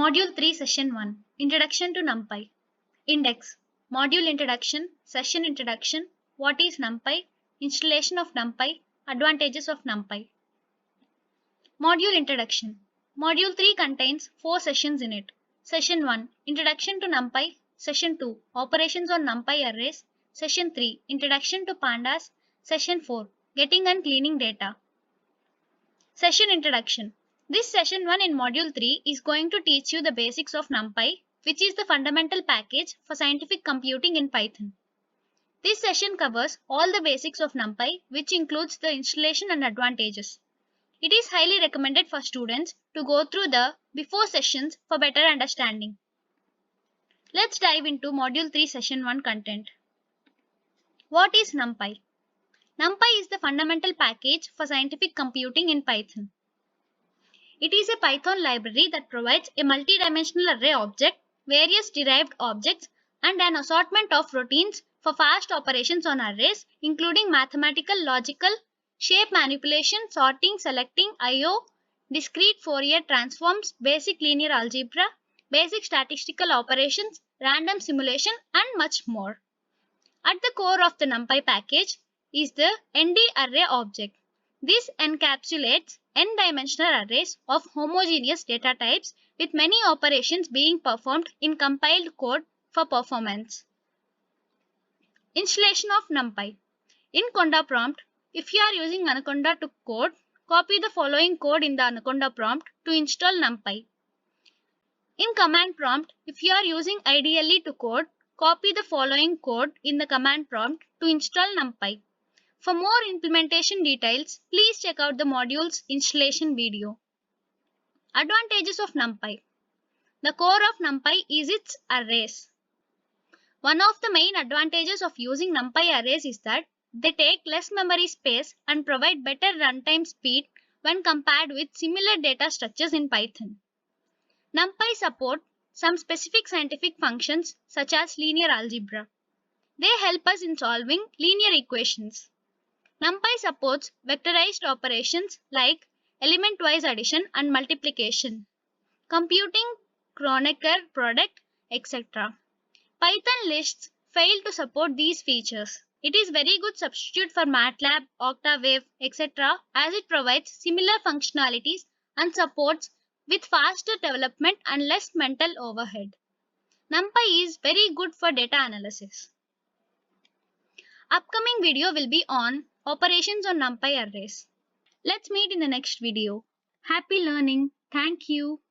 Module 3 Session 1 Introduction to Numpy. Index. Module Introduction. Session Introduction. What is Numpy? Installation of Numpy. Advantages of Numpy. Module Introduction. Module 3 contains 4 sessions in it. Session 1 Introduction to Numpy. Session 2 Operations on Numpy arrays. Session 3 Introduction to Pandas. Session 4 Getting and Cleaning Data. Session Introduction. This Session 1 in Module 3 is going to teach you the basics of Numpy, which is the fundamental package for scientific computing in Python. This session covers all the basics of Numpy, which includes the installation and advantages. It is highly recommended for students to go through the before sessions for better understanding. Let's dive into Module 3 Session 1 content. What is Numpy? Numpy is the fundamental package for scientific computing in Python. It is a Python library that provides a multi-dimensional array object, various derived objects, and an assortment of routines for fast operations on arrays, including mathematical, logical, shape manipulation, sorting, selecting, I/O, discrete Fourier transforms, basic linear algebra, basic statistical operations, random simulation, and much more. At the core of the Numpy package is the ND array object. This encapsulates n-dimensional arrays of homogeneous data types with many operations being performed in compiled code for performance. Installation of Numpy. In Conda prompt, if you are using Anaconda to code, copy the following code in the Anaconda prompt to install Numpy. In command prompt, if you are using IDLE to code, copy the following code in the command prompt to install Numpy. For more implementation details, please check out the module's installation video. Advantages of Numpy. The core of Numpy is its arrays. One of the main advantages of using Numpy arrays is that they take less memory space and provide better runtime speed when compared with similar data structures in Python. Numpy supports some specific scientific functions such as linear algebra. They help us in solving linear equations. Numpy supports vectorized operations like element-wise addition and multiplication, computing Kronecker product, etc. Python lists fail to support these features. It is very good substitute for MATLAB, Octawave, etc. as it provides similar functionalities and supports with faster development and less mental overhead. Numpy is very good for data analysis. Upcoming video will be on operations on Numpy arrays. Let's meet in the next video. Happy learning. Thank you.